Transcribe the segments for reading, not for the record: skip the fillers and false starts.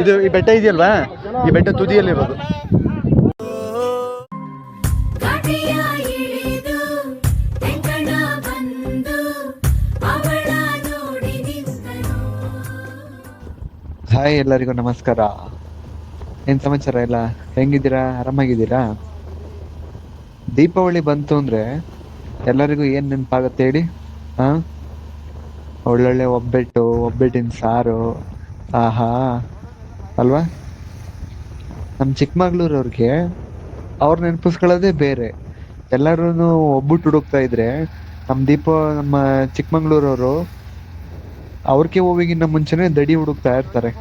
ಇದು ಈ ಬೆಟ್ಟ ಇದೆಯಲ್ವಾ, ಈ ಬೆಟ್ಟ ತುದಿಯಲ್ಲಿರೋದು. ಹಾಯ್, ಎಲ್ಲರಿಗೂ ನಮಸ್ಕಾರ. ಏನ್ ಸಮಾಚಾರ ಎಲ್ಲ? ಹೆಂಗಿದ್ದೀರಾ? ಆರಾಮಾಗಿದ್ದೀರಾ? ದೀಪಾವಳಿ ಬಂತು ಅಂದ್ರೆ ಎಲ್ಲರಿಗೂ ಏನ್ ನೆನಪಾಗತ್ತೆ ಹೇಳಿ? ಹಾ, ಒಳ್ಳೊಳ್ಳೆ ಒಬ್ಬಟ್ಟಿನ ಸಾರು. ಆಹಾ, ಅಲ್ವಾ? ನಮ್ ಚಿಕ್ಕಮಗ್ಳೂರವ್ರಿಗೆ ಅವ್ರ ನೆನಪಿಸ್ಕೊಳ್ಳೋದೇ ಬೇರೆ. ಎಲ್ಲಾರು ಒಬ್ಬಟ್ಟು ಹುಡುಕ್ತಾ ಇದ್ರೆ ನಮ್ಮ ಚಿಕ್ಕಮಂಗ್ಳೂರವರು ಅವ್ರಿಗೆ ಹೂವಿಗಿನ್ನ ಮುಂಚೆನೆ ದಡಿ ಹುಡುಕ್ತಾ ಇರ್ತಾರೆ.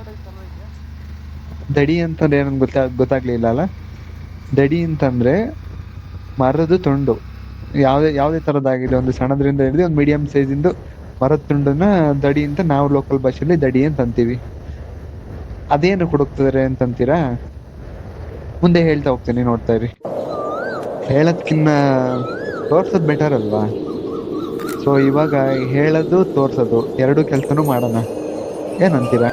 ದಡಿ ಅಂತಂದ್ರೆ ಏನಂತ ಗೊತ್ತಾಗ್ಲಿಲ್ಲ ಅಲ್ಲ? ದಡಿ ಅಂತಂದ್ರೆ ಮರದ ತುಂಡು. ಯಾವ್ದೇ ತರದಾಗಿದೆ, ಒಂದು ಸಣ್ಣದ್ರಿಂದ ಹಿಡಿದು ಒಂದು ಮೀಡಿಯಂ ಸೈಜ್ ಇಂದು ಮರದ ತುಂಡನ್ನ ದಡಿ ಅಂತ ನಾವು ಲೋಕಲ್ ಭಾಷೆಯಲ್ಲಿ ದಡಿ ಅಂತ ಅಂತೀವಿ. ಅದೇನು ಹುಡುಕ್ತಿದಾರೆ ಅಂತಂತೀರಾ? ಮುಂದೆ ಹೇಳ್ತಾ ಹೋಗ್ತೀನಿ, ನೋಡ್ತಾ ಇರಿ. ಹೇಳದ್ಕಿನ್ನ ತೋರ್ಸೋದ್ ಬೆಟರ್ ಅಲ್ವಾ? ಸೊ ಇವಾಗ ಹೇಳೋದು ತೋರ್ಸೋದು ಎರಡು ಕೆಲ್ಸನೂ ಮಾಡೋಣ, ಏನಂತೀರಾ?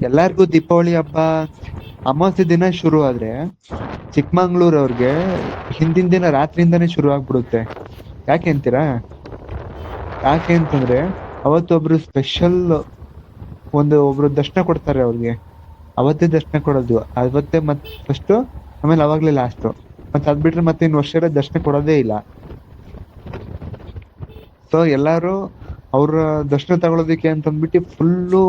ಎಲ್ಲಾರ್ಗೂ ದೀಪಾವಳಿ ಹಬ್ಬ ಅಮಾವಾಸ್ಯೆ ದಿನ ಶುರು ಆದ್ರೆ ಚಿಕ್ಕಮಂಗ್ಳೂರವ್ರಿಗೆ ಹಿಂದಿನ ದಿನ ರಾತ್ರಿಯಿಂದಾನೇ ಶುರು ಆಗ್ಬಿಡುತ್ತೆ. ಯಾಕೆ ಅಂತೀರಾ? ಯಾಕೆ ಅಂತಂದ್ರೆ ಅವತ್ತೊಬ್ರು ಸ್ಪೆಷಲ್ ಒಬ್ರು ದರ್ಶನ ಕೊಡ್ತಾರೆ ಅವ್ರಿಗೆ. ಅವತ್ತೇ ದರ್ಶನ ಕೊಡೋದು, ಅವತ್ತೇ ಫಸ್ಟ್, ಆಮೇಲೆ ಅವಾಗ್ಲೇ ಲಾಸ್ಟ್. ಮತ್ತೆ ಅದ್ ಬಿಟ್ರೆ ಮತ್ತೆ ಇನ್ ವರ್ಷ ದರ್ಶನ ಕೊಡೋದೇ ಇಲ್ಲ. ಸೊ ಎಲ್ಲಾರು ಅವ್ರ ದರ್ಶನ ತಗೊಳೋದಿಕ್ಕೆ ಅಂತಂದ್ಬಿಟ್ಟು ಫುಲ್ಲು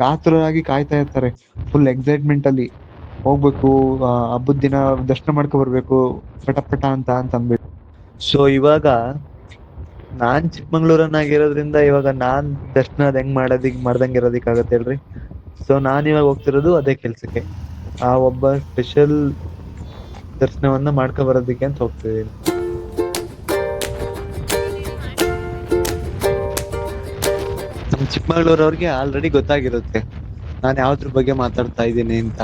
ಕಾತುರರಾಗಿ ಕಾಯ್ತಾ ಇರ್ತಾರೆ. ಫುಲ್ ಎಕ್ಸೈಟ್ಮೆಂಟ್ ಅಲ್ಲಿ ಹೋಗ್ಬೇಕು, ಹಬ್ಬದ ದಿನ ದರ್ಶನ ಮಾಡ್ಕೊ ಬರ್ಬೇಕು ಪಟ ಅಂತ ಅಂದ್ಬಿಟ್ಟು. ಸೊ ಇವಾಗ ನಾನ್ ಚಿಕ್ಕಮಂಗ್ಳೂರನ್ನಾಗಿರೋದ್ರಿಂದ ಇವಾಗ ನಾನ್ ದರ್ಶನ ಅದ್ ಹೆಂಗ್ ಮಾಡ್ದಂಗಿರೋದಿಕ್ಕಾಗತ್ತೆ ಹೇಳ್ರಿ? ಸೊ ನಾನ್ ಇವಾಗ ಹೋಗ್ತಿರೋದು ಅದೇ ಕೆಲ್ಸಕ್ಕೆ, ಆ ಒಬ್ಬ ಸ್ಪೆಷಲ್ ದರ್ಶನವನ್ನ ಮಾಡ್ಕೊ ಬರೋದಿಕ್ಕೆ ಅಂತ ಹೋಗ್ತಿದ್ದೀನಿ. ನಮ್ ಚಿಕ್ಕಮಂಗ್ಳೂರವ್ರಿಗೆ ಆಲ್ರೆಡಿ ಗೊತ್ತಾಗಿರುತ್ತೆ ನಾನು ಯಾವ್ದ್ರ ಬಗ್ಗೆ ಮಾತಾಡ್ತಾ ಇದ್ದೀನಿ ಅಂತ.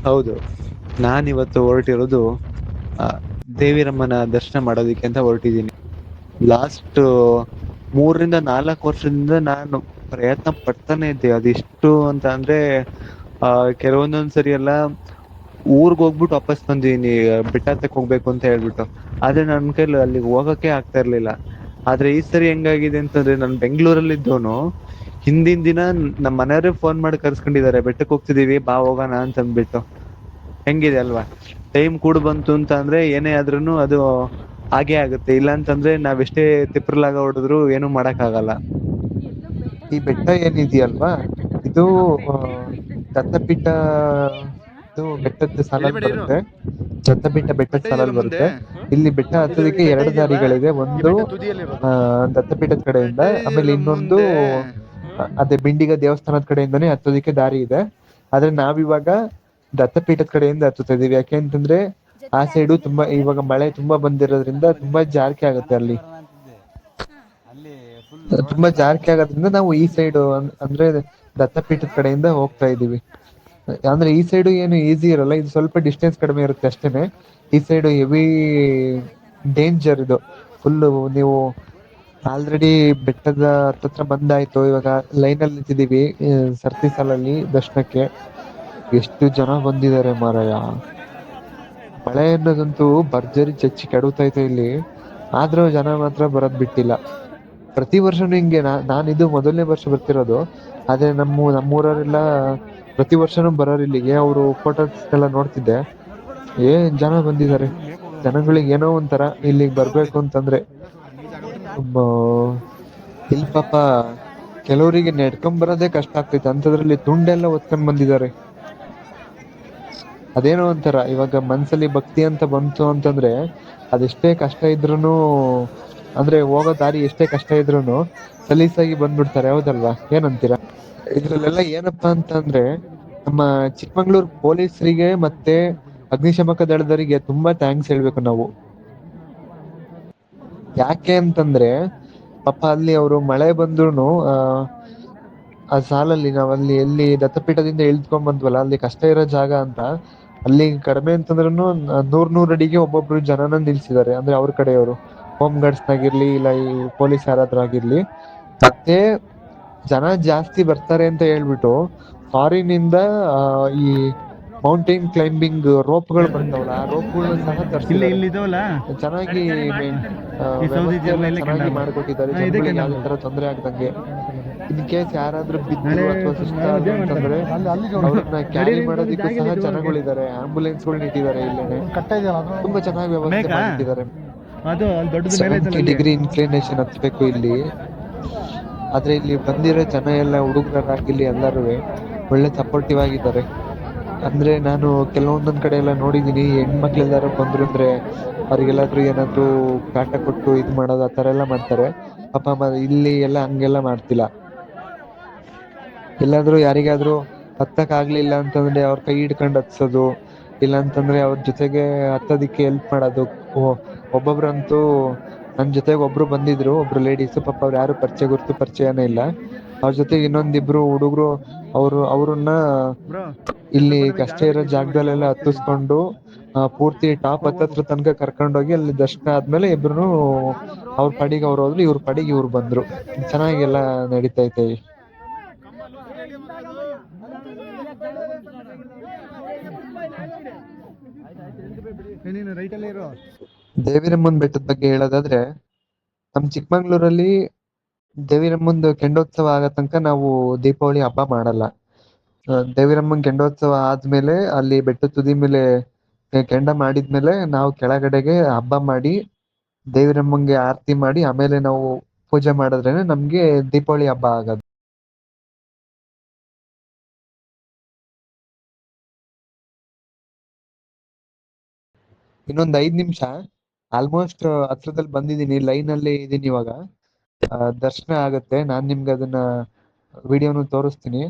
ಹೌದು, ನಾನಿವತ್ತು ಹೊರಟಿರೋದು ದೇವಿರಮ್ಮನ ದರ್ಶನ ಮಾಡೋದಿಕ್ಕೆ ಅಂತ ಹೊರಟಿದ್ದೀನಿ. ಲಾಸ್ಟ್ 3-4 ವರ್ಷದಿಂದ ನಾನು ಪ್ರಯತ್ನ ಪಡ್ತಾನೆ ಇದ್ದೆ. ಅದೆಷ್ಟು ಅಂತ ಅಂದ್ರೆ ಕೆಲವೊಂದೊಂದ್ಸರಿ ಎಲ್ಲ ಊರ್ಗ್ ಹೋಗ್ಬಿಟ್ಟು ವಾಪಸ್ ಬಂದಿದ್ದೀನಿ, ಬೆಟ್ಟ ಹತ್ತಕ್ ಹೋಗ್ಬೇಕು ಅಂತ ಹೇಳ್ಬಿಟ್ಟು. ಆದ್ರೆ ನನ್ ಕೈಲಿ ಅಲ್ಲಿಗೆ ಹೋಗಕ್ಕೆ ಆಗ್ತಾ ಇರ್ಲಿಲ್ಲ. ಆದ್ರೆ ಈ ಸರಿ ಹೆಂಗಾಗಿದೆ ಅಂತಂದ್ರೆ, ನಾನು ಬೆಂಗಳೂರಲ್ಲಿ ಇದ್ದವನು ಹಿಂದಿನ ದಿನ ನಮ್ಮ ಮನೆಯವರೇ ಫೋನ್ ಮಾಡಿ ಕರ್ಸ್ಕೊಂಡಿದ್ದಾರೆ, ಬೆಟ್ಟಕ್ಕೆ ಹೋಗ್ತಿದೀವಿ ಬಾ ಹೋಗೋಣ ಅಂತ ಅಂದ್ಬಿಟ್ಟು. ಹೆಂಗಿದೆ ಅಲ್ವಾ? ಟೈಮ್ ಕೂಡ ಬಂತು ಅಂತ ಅಂದ್ರೆ ಏನೇ ಆದ್ರೂ ಅದು ಹಾಗೆ ಆಗುತ್ತೆ. ಇಲ್ಲ ಅಂತಂದ್ರೆ ನಾವೆಷ್ಟೇ ತಿಪ್ರಲಾಗ ಹೊಡೆದ್ರು ಏನು ಮಾಡಕ್ ಆಗಲ್ಲ. ಈ ಬೆಟ್ಟ ಏನಿದೆಯಲ್ವಾ, ಇದು ದತ್ತಪೀಠ ಬೆಟ್ಟದ ಸಾಲಲ್ಲಿ ಬರುತ್ತೆ. ದತ್ತಪೀಠ ಬೆಟ್ಟದ ಸಾಲಲ್ಲಿ ಬರುತ್ತೆ. ಇಲ್ಲಿ ಬೆಟ್ಟ ಹತ್ತೋದಕ್ಕೆ 2 ದಾರಿಗಳಿದೆ. ಒಂದು ದತ್ತಪೀಠದ ಕಡೆಯಿಂದ, ಆಮೇಲೆ ಇನ್ನೊಂದು ಅದೇ ಬಿಂಡಿಗ ದೇವಸ್ಥಾನದ ಕಡೆಯಿಂದಾನೇ ಹತ್ತೋದಕ್ಕೆ ದಾರಿ ಇದೆ. ಆದ್ರೆ ನಾವಿವಾಗ ದತ್ತಪೀಠದ ಕಡೆಯಿಂದ ಹತ್ತುತ್ತಾ ಇದೀವಿ. ಯಾಕೆ ಅಂತಂದ್ರೆ ಆ ಸೈಡು ಇವಾಗ ಮಳೆ ತುಂಬಾ ಬಂದಿರೋದ್ರಿಂದ ತುಂಬಾ ಜಾರ್ಕೆ ಆಗುತ್ತೆ. ಅಲ್ಲಿ ತುಂಬಾ ಜಾರ್ಕೆ ಆಗೋದ್ರಿಂದ ನಾವು ಈ ಸೈಡ್ ಅಂದ್ರೆ ದತ್ತಪೀಠದ ಕಡೆಯಿಂದ ಹೋಗ್ತಾ ಇದೀವಿ. ಅಂದ್ರೆ ಈ ಸೈಡು ಏನು ಈಸಿ ಇರಲ್ಲ, ಇದು ಸ್ವಲ್ಪ ಡಿಸ್ಟೆನ್ಸ್ ಕಡಿಮೆ ಇರುತ್ತೆ ಅಷ್ಟೇನೆ. ಈ ಸೈಡ್ ಹೆವಿ ಡೇಂಜರ್ ಇದು ಫುಲ್. ನೀವು ಆಲ್ರೆಡಿ ಬೆಟ್ಟದ ಹತ್ರ ಬಂದಾಯ್ತು, ಇವಾಗ ಲೈನ್ ಅಲ್ಲಿ ನಿಂತಿದೀವಿ ಸರ್ತಿ ಸಾಲಲ್ಲಿ ದರ್ಶನಕ್ಕೆ. ಎಷ್ಟು ಜನ ಬಂದಿದ್ದಾರೆ ಮಾರಾಯ! ಮಳೆ ಅನ್ನೋದಂತೂ ಭರ್ಜರಿ ಚಚ್ಚಿ ಕೆಡುತ್ತೈತೆ ಇಲ್ಲಿ, ಆದ್ರೂ ಜನ ಮಾತ್ರ ಬರೋದ್ ಬಿಟ್ಟಿಲ್ಲ. ಪ್ರತಿ ವರ್ಷನೂ ಹಿಂಗೆ. ನಾನಿದು ಮೊದಲನೇ ವರ್ಷ ಬರ್ತಿರೋದು. ಆದ್ರೆ ನಮ್ಮೂರವರೆಲ್ಲ ಪ್ರತಿ ವರ್ಷನೂ ಬರೋರು ಇಲ್ಲಿಗೆ. ಅವರು ಫೋಟೋಸ್ ಎಲ್ಲ ನೋಡ್ತಿದ್ದೆ, ಜನ ಬಂದಿದ್ದಾರೆ. ಜನಗಳಿಗೆ ಏನೋ ಒಂಥರ ಇಲ್ಲಿಗೆ ಬರ್ಬೇಕು ಅಂತಂದ್ರೆ. ಇಲ್ಲಿ ಪಾಪ ಕೆಲವರಿಗೆ ನೆಡ್ಕೊಂಡ್ ಬರೋದೇ ಕಷ್ಟ ಆಗ್ತೈತೆ, ಅಂತದ್ರಲ್ಲಿ ತುಂಡೆಲ್ಲ ಹೊತ್ಕೊಂಡ್ ಬಂದಿದ್ದಾರೆ. ಅದೇನೋ ಒಂಥರ ಇವಾಗ ಮನ್ಸಲ್ಲಿ ಭಕ್ತಿ ಅಂತ ಬಂತು ಅಂತಂದ್ರೆ ಅದೆಷ್ಟೇ ಕಷ್ಟ ಇದ್ರೂನು, ಅಂದ್ರೆ ಹೋಗೋ ದಾರಿ ಎಷ್ಟೇ ಕಷ್ಟ ಇದ್ರೂನು ಸಲೀಸಾಗಿ ಬಂದ್ಬಿಡ್ತಾರೆ. ಹೌದಲ್ವಾ? ಏನಂತೀರಾ? ಇದ್ರಲ್ಲೆಲ್ಲ ಏನಪ್ಪಾ ಅಂತಂದ್ರೆ ನಮ್ಮ ಚಿಕ್ಕಮಂಗ್ಳೂರ್ ಪೊಲೀಸರಿಗೆ ಮತ್ತೆ ಅಗ್ನಿಶಾಮಕ ದಳದವರಿಗೆ ತುಂಬಾ ಥ್ಯಾಂಕ್ಸ್ ಹೇಳ್ಬೇಕು ನಾವು. ಯಾಕೆ ಅಂತಂದ್ರೆ ಪಾಪ ಅಲ್ಲಿ ಅವರು ಮಳೆ ಬಂದ್ರು ಆ ಸಾಲಲ್ಲಿ ನಾವಲ್ಲಿ ಎಲ್ಲಿ ದತ್ತಪೀಠದಿಂದ ಇಳ್ದ್ಕೊಂಡ್ ಬಂದ್ವಲ್ಲ, ಅಲ್ಲಿ ಕಷ್ಟ ಇರೋ ಜಾಗ ಅಂತ ಅಲ್ಲಿ ಕಡಿಮೆ ಅಂತಂದ್ರೂ 100 ಅಡಿಗೆ ಒಬ್ಬೊಬ್ರು ಜನನ ನಿಲ್ಸಿದ್ದಾರೆ. ಅಂದ್ರೆ ಅವ್ರ ಕಡೆಯವರು ಹೋಮ್ ಗಾರ್ಡ್ಸ್ ನಾಗಿರ್ಲಿ ಇಲ್ಲ ಈ ಪೊಲೀಸ್ ಯಾರಾದ್ರೂ ಆಗಿರ್ಲಿ. ಮತ್ತೆ ಜನ ಜಾಸ್ತಿ ಬರ್ತಾರೆ ಅಂತ ಹೇಳ್ಬಿಟ್ಟು ಫಾರಿನ್ ಇಂದ ಈ ಮೌಂಟೇನ್ ಕ್ಲೈಂಬಿಂಗ್ ರೋಪ್ಗಳು ಬರ್ತಾವಲ್ಲ, ಆ ರೋಪ್ಗಳನ್ನ ಸಹ ತರಿಸಿದ್ದಾರೆ. ಚೆನ್ನಾಗಿ ವ್ಯವಸ್ಥೆ ಎಲ್ಲ ಚೆನ್ನಾಗಿ ಮಾಡಿಕೊಟ್ಟಿದ್ದಾರೆ ಜನಗಳಿಗೆ ಯಾವ್ದೇ ತರ ತೊಂದರೆ ಆಗದಂಗೆ. ಇನ್ ಕೇಸ್ ಯಾರಾದ್ರೂ ಬಿದ್ರು ಅಥವಾ ಸುಸ್ತಾದ್ರು ಅಂತಂದ್ರೆ ಅವ್ರನ್ನ ಕ್ಯಾರಿ ಮಾಡೋದಕ್ಕೂ ಸಹ ಜನಗಳಿದ್ದಾರೆ, ಆಂಬುಲೆನ್ಸ್ಗಳನ್ನ ಇಟ್ಟಿದ್ದಾರೆ ಇಲ್ಲೇನೆ. ತುಂಬಾ ಚೆನ್ನಾಗಿ ವ್ಯವಸ್ಥೆ ಮಾಡಿಟ್ಟಿದ್ದಾರೆ. 70 ಡಿಗ್ರಿ ಇನ್ಕ್ಲಿನೇಷನ್ ಹತ್ಬೇಕು ಇಲ್ಲಿ. ಆದ್ರೆ ಇಲ್ಲಿ ಬಂದಿರೋ ಜನ ಎಲ್ಲ ಹುಡುಗರಾಗಿರ್ಲಿ ಎಲ್ಲರೂ ಒಳ್ಳೆ ಸಪೋರ್ಟಿವ್ ಆಗಿದ್ದಾರೆ. ಅಂದ್ರೆ ನಾನು ಕೆಲವೊಂದೊಂದ್ ಕಡೆ ಎಲ್ಲ ನೋಡಿದೀನಿ, ಹೆಣ್ಮಕ್ಳೆಲ್ಲಾರು ಬಂದ್ರು ಅಂದ್ರೆ ಅವ್ರಿಗೆಲ್ಲಾದ್ರೂ ಏನಾದ್ರು ಕಾಟ ಕೊಟ್ಟು ಇದ್ ಮಾಡೋದು ಆ ತರ ಎಲ್ಲ ಮಾಡ್ತಾರೆ. ಪಾಪ ಇಲ್ಲಿ ಎಲ್ಲ ಹಂಗೆಲ್ಲ ಮಾಡ್ತಿಲ್ಲ. ಎಲ್ಲಾದ್ರೂ ಯಾರಿಗಾದ್ರೂ ಹತ್ತಕ್ ಆಗ್ಲಿಲ್ಲ ಅಂತಂದ್ರೆ ಅವ್ರ ಕೈ ಹಿಡ್ಕೊಂಡ್ ಹತ್ಸೋದು, ಇಲ್ಲ ಅಂತಂದ್ರೆ ಅವ್ರ ಜೊತೆಗೆ ಹತ್ತೋದಿಕ್ಕೆ ಹೆಲ್ಪ್ ಮಾಡೋದು. ಒಬ್ಬೊಬ್ರಂತೂ ನನ್ ಜೊತೆಗೆ ಒಬ್ರು ಬಂದಿದ್ರು, ಒಬ್ರು ಲೇಡೀಸ್. ಪಾಪ ಅವ್ರು ಯಾರು ಪರಿಚಯನೇ ಇಲ್ಲ. ಅವ್ರ ಜೊತೆಗೆ ಇನ್ನೊಂದಿಬ್ರು ಹುಡುಗರು ಅವ್ರನ್ನ ಇಲ್ಲಿ ಕಷ್ಟ ಇರೋ ಜಾಗದಲ್ಲೆಲ್ಲ ಹತ್ತಿಸ್ಕೊಂಡು ಪೂರ್ತಿ ಟಾಪ್ ಹತ್ತತ್ರ ತನಕ ಕರ್ಕೊಂಡೋಗಿ ಅಲ್ಲಿ ದರ್ಶನ ಆದ್ಮೇಲೆ ಇಬ್ರು ಅವ್ರ ಪಡಿಗೆ ಅವ್ರು ಹೋದ್ರು, ಇವ್ರ ಪಡಿಗೆ ಇವ್ರು ಬಂದ್ರು. ಚೆನ್ನಾಗೆಲ್ಲ ನಡೀತೈತೆ. ದೇವಿರಮ್ಮನ್ ಬೆಟ್ಟದ ಬಗ್ಗೆ ಹೇಳೋದಾದ್ರೆ, ನಮ್ ಚಿಕ್ಕಮಂಗ್ಳೂರಲ್ಲಿ ದೇವಿರಮ್ಮಂದು ಕೆಂಡೋತ್ಸವ ಆಗೋ ತನಕ ನಾವು ದೀಪಾವಳಿ ಹಬ್ಬ ಮಾಡಲ್ಲ. ದೇವಿರಮ್ಮನ್ ಕೆಂಡೋತ್ಸವ ಆದ್ಮೇಲೆ ಅಲ್ಲಿ ಬೆಟ್ಟದ ತುದಿ ಮೇಲೆ ಕೆಂಡ ಮಾಡಿದ್ಮೇಲೆ ನಾವು ಕೆಳಗಡೆಗೆ ಹಬ್ಬ ಮಾಡಿ ದೇವಿರಮ್ಮಂಗೆ ಆರತಿ ಮಾಡಿ ಆಮೇಲೆ ನಾವು ಪೂಜೆ ಮಾಡಿದ್ರೇನೆ ನಮ್ಗೆ ದೀಪಾವಳಿ ಹಬ್ಬ ಆಗೋದು. ಇನ್ನೊಂದ್ 5 ನಿಮಿಷ, ಆಲ್ಮೋಸ್ಟ್ ಹತ್ರದಲ್ಲಿ ಬಂದಿದ್ದೀನಿ, ಲೈನ್ ಅಲ್ಲಿ ಇದೀನಿ ಇವಾಗ. ದರ್ಶನ ಆಗತ್ತೆ. ನಾನ್ ನಿಮ್ಗೆ ಅದನ್ನ ವಿಡಿಯೋನು ತೋರಿಸ್ತೀನಿ.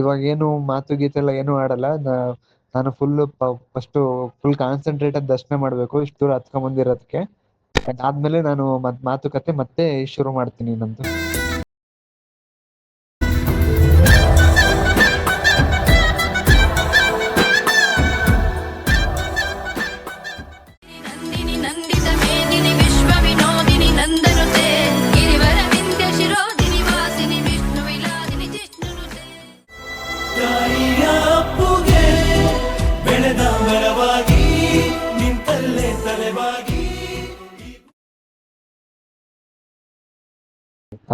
ಇವಾಗ ಏನು ಮಾತು ಗೀತೆ ಎಲ್ಲ ಏನು ಆಡಲ್ಲ. ನಾನು ಫುಲ್ ಕಾನ್ಸಂಟ್ರೇಟ್ ದರ್ಶನ ಮಾಡ್ಬೇಕು ಇಷ್ಟು ದೂರ ಹತ್ಕೊಂಡ್ ಬಂದಿರೋದಕ್ಕೆ. ಅದಾದ್ಮೇಲೆ ನಾನು ಮಾತುಕತೆ ಮತ್ತೆ ಶುರು ಮಾಡ್ತೀನಿ ನಂದು.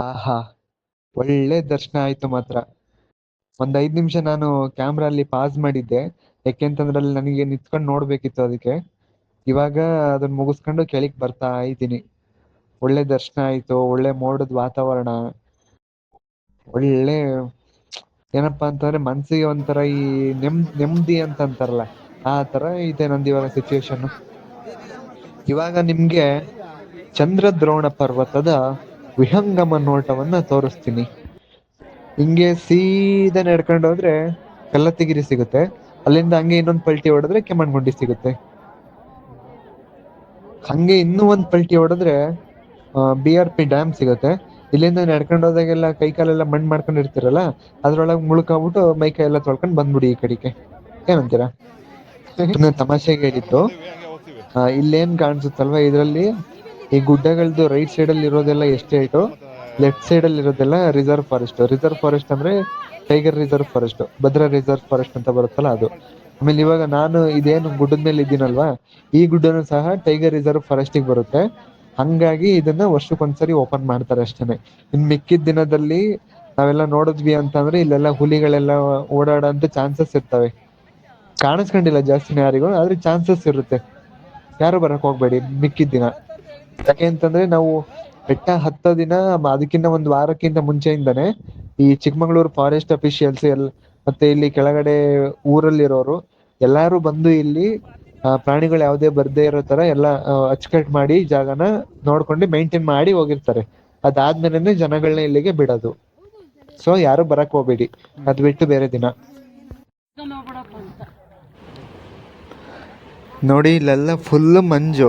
ಆಹಾ, ಒಳ್ಳೆ ದರ್ಶನ ಆಯ್ತು ಮಾತ್ರ. ಒಂದ್ 5 ನಿಮಿಷ ನಾನು ಕ್ಯಾಮ್ರಾ ಅಲ್ಲಿ ಪಾಸ್ ಮಾಡಿದ್ದೆ, ಯಾಕೆಂತಂದ್ರೆ ಅಲ್ಲಿ ನನಗೆ ನಿಂತ್ಕೊಂಡು ನೋಡ್ಬೇಕಿತ್ತು ಅದಕ್ಕೆ. ಇವಾಗ ಅದನ್ನ ಮುಗಿಸ್ಕೊಂಡು ಕೆಳಗ್ ಬರ್ತಾ ಇದ್ದೀನಿ. ಒಳ್ಳೆ ದರ್ಶನ ಆಯ್ತು, ಒಳ್ಳೆ ಮೋಡದ ವಾತಾವರಣ, ಒಳ್ಳೆ ಏನಪ್ಪಾ ಅಂತಂದ್ರೆ ಮನ್ಸಿಗೆ ಒಂಥರ ಈ ನೆಮ್ಮದಿ ಅಂತ ಅಂತಾರಲ್ಲ, ಆ ತರ ಇದೆ ನಂದು ಇವಾಗ ಸಿಚುವೇಶನ್. ಇವಾಗ ನಿಮ್ಗೆ ಚಂದ್ರದ್ರೋಣ ಪರ್ವತದ ವಿಹಂಗಮ ನೋಟವನ್ನ ತೋರಿಸ್ತೀನಿ. ಹಿಂಗೆ ಸೀದಾ ನಡ್ಕೊಂಡು ಹೋದ್ರೆ ಕಲ್ಲತ್ತಿಗಿರಿ ಸಿಗುತ್ತೆ, ಅಲ್ಲಿಂದ ಹಂಗೆ ಇನ್ನೊಂದ್ ಪಲ್ಟಿ ಹೊಡೆದ್ರೆ ಕೆಮ್ಮಣ್ಗುಂಡಿ ಸಿಗುತ್ತೆ. ಹಂಗೆ ಇನ್ನೂ ಒಂದ್ ಪಲ್ಟಿ ಹೊಡೆದ್ರೆ BRP ಡ್ಯಾಮ್ ಸಿಗುತ್ತೆ. ಇಲ್ಲಿಂದ ನಡ್ಕೊಂಡು ಹೋದಾಗೆಲ್ಲ ಕೈ ಕಾಲೆಲ್ಲ ಮಣ್ಣು ಮಾಡ್ಕೊಂಡಿರ್ತೀರಲ್ಲ, ಅದ್ರೊಳಗೆ ಮುಳ್ಕಾಬಿಟ್ಟು ಮೈಕೈ ಎಲ್ಲ ತೊಳ್ಕೊಂಡ್ ಬಂದ್ಬಿಡಿ ಈ ಕಡೆಗೆ. ಏನಂತೀರಾ? ತಮಾಷೆಗೆ ಹೇಳಿದ್ದು. ಇಲ್ಲೇನ್ ಕಾಣಿಸುತ್ತಲ್ವಾ, ಇದ್ರಲ್ಲಿ ಈ ಗುಡ್ಡಗಳದ್ದು ರೈಟ್ ಸೈಡ್ ಅಲ್ಲಿ ಇರೋದೆಲ್ಲ ಎಸ್ಟೇಟು, ಲೆಫ್ಟ್ ಸೈಡ್ ಅಲ್ಲಿ ಇರೋದೆಲ್ಲ ರಿಸರ್ವ್ ಫಾರೆಸ್ಟ್. ರಿಸರ್ವ್ ಫಾರೆಸ್ಟ್ ಅಂದ್ರೆ tiger reserve forest, Bhadra reserve forest ಅಂತ ಬರುತ್ತಲ್ಲ ಅದು. ಆಮೇಲೆ ಇವಾಗ ನಾನು ಇದೇನು ಗುಡ್ಡದ ಮೇಲೆ ಇದ್ದೀನಲ್ವಾ, ಈ ಗುಡ್ಡನು ಸಹ ಟೈಗರ್ ರಿಸರ್ವ್ ಫಾರೆಸ್ಟ್ ಗೆ ಬರುತ್ತೆ. ಹಂಗಾಗಿ ಇದನ್ನ ವರ್ಷಕ್ಕೊಂದ್ಸರಿ ಓಪನ್ ಮಾಡ್ತಾರೆ ಅಷ್ಟೇನೆ. ಇನ್ ಮಿಕ್ಕಿದ ದಿನದಲ್ಲಿ ನಾವೆಲ್ಲ ನೋಡಿದ್ವಿ ಅಂತಂದ್ರೆ ಇಲ್ಲೆಲ್ಲ ಹುಲಿಗಳೆಲ್ಲ ಓಡಾಡೋಂತ ಚಾನ್ಸಸ್ ಇರ್ತವೆ. ಕಾಣಿಸ್ಕೊಂಡಿಲ್ಲ ಜಾಸ್ತಿನ ಯಾರಿಗೂ, ಆದ್ರೆ ಚಾನ್ಸಸ್ ಇರುತ್ತೆ. ಯಾರು ಬರಕ್ ಹೋಗ್ಬೇಡಿ ಮಿಕ್ಕಿದ ದಿನ. ಯಾಕೆ ಅಂತಂದ್ರೆ ನಾವು ಬೆಟ್ಟ ಹತ್ತೋ ದಿನ ಅದಕ್ಕಿಂತ ಒಂದ್ ವಾರಕ್ಕಿಂತ ಮುಂಚೆಯಿಂದಾನೆ ಈ ಚಿಕ್ಕಮಂಗ್ಳೂರು ಫಾರೆಸ್ಟ್ ಅಫಿಷಿಯಲ್ಸ್ ಮತ್ತೆ ಇಲ್ಲಿ ಕೆಳಗಡೆ ಊರಲ್ಲಿರೋರು ಎಲ್ಲಾರು ಬಂದು ಇಲ್ಲಿ ಪ್ರಾಣಿಗಳು ಯಾವ್ದೇ ಬರ್ದೇ ಇರೋ ತರ ಎಲ್ಲ ಅಚ್ಚುಕಟ್ಟು ಮಾಡಿ ಜಾಗನ ನೋಡ್ಕೊಂಡು ಮೈಂಟೈನ್ ಮಾಡಿ ಹೋಗಿರ್ತಾರೆ. ಅದಾದ್ಮೇಲೆನೆ ಜನಗಳನ್ನ ಇಲ್ಲಿಗೆ ಬಿಡೋದು. ಸೊ ಯಾರು ಬರಕ್ ಹೋಗ್ಬೇಡಿ, ಅದ್ ಬಿಟ್ಟು ಬೇರೆ ದಿನ. ನೋಡಿ ಇಲ್ಲೆಲ್ಲ ಫುಲ್ಲು ಮಂಜು.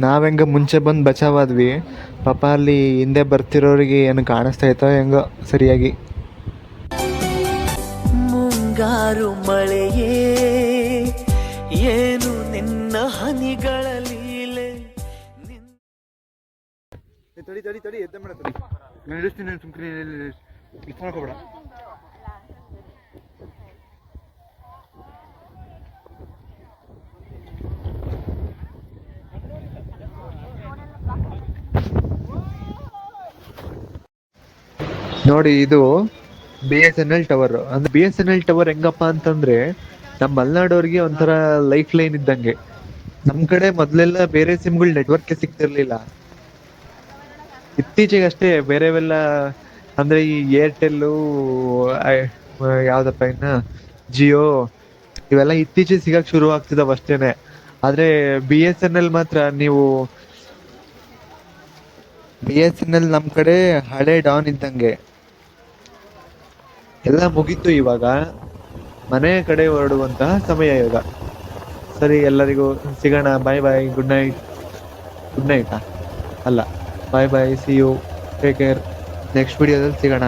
ನಾವೆಂಗ ಮುಂಚೆ ಬಂದು ಬಚಾವಾದ್ವಿ, ಪಾಪ ಅಲ್ಲಿ ಹಿಂದೆ ಬರ್ತಿರೋರಿಗೆ ಏನು ಕಾಣಿಸ್ತಾ ಇತ್ತೋ ಹೆಂಗೋ ಸರಿಯಾಗಿ. ಮುಂಗಾರು ಮಳೆಯೇ ಏನು ನಿನ್ನ ಹನಿಗಳ ಲೀಲೆ. ತಡಿ ತಡಿ ತಡಿ ಎದ್ದ ಮಾಡ ತಡಿ, ನಾನು ಇಳಿಸ್ತೀನಿ ಸುಮ್ಕರಿ ಇಷ್ಟ ಮಾಡ್ಕೋಬೇಡ. ನೋಡಿ ಇದು BSNL ಟವರ್. ಅಂದ್ರೆ BSNL ಟವರ್ ಹೆಂಗಪ್ಪ ಅಂತಂದ್ರೆ ನಮ್ಮ ಮಲ್ನಾಡವ್ರಿಗೆ ಒಂಥರ ಲೈಫ್ ಲೈನ್ ಇದ್ದಂಗೆ. ನಮ್ ಕಡೆ ಮೊದ್ಲೆಲ್ಲ ಬೇರೆ ಸಿಮ್ಗಳು ನೆಟ್ವರ್ಕ್ ಸಿಗ್ತಿರ್ಲಿಲ್ಲ. ಇತ್ತೀಚೆಗೆ ಅಷ್ಟೇ ಬೇರೆವೆಲ್ಲ ಅಂದ್ರೆ ಈ ಏರ್ಟೆಲ್ಲು, ಯಾವ್ದಪ್ಪ ಇನ್ನ ಜಿಯೋ, ಇವೆಲ್ಲ ಇತ್ತೀಚೆಗೆ ಸಿಗಕ್ ಶುರು ಆಗ್ತಿದಾವ ಅಷ್ಟೇನೆ. ಆದ್ರೆ BSNL ಮಾತ್ರ ನೀವು BSNL ನಮ್ ಕಡೆ ಹಳೆ ಡಾನ್ ಇದ್ದಂಗೆ. ಎಲ್ಲ ಮುಗೀತು, ಇವಾಗ ಮನೆ ಕಡೆ ಹೊರಡುವಂತಹ ಸಮಯ ಇವಾಗ. ಸರಿ, ಎಲ್ಲರಿಗೂ ಸಿಗೋಣ. Bye bye, good night. Good ನೈಟಾ ಅಲ್ಲ, bye bye, see you, take care. Next ವಿಡಿಯೋದಲ್ಲಿ ಸಿಗೋಣ.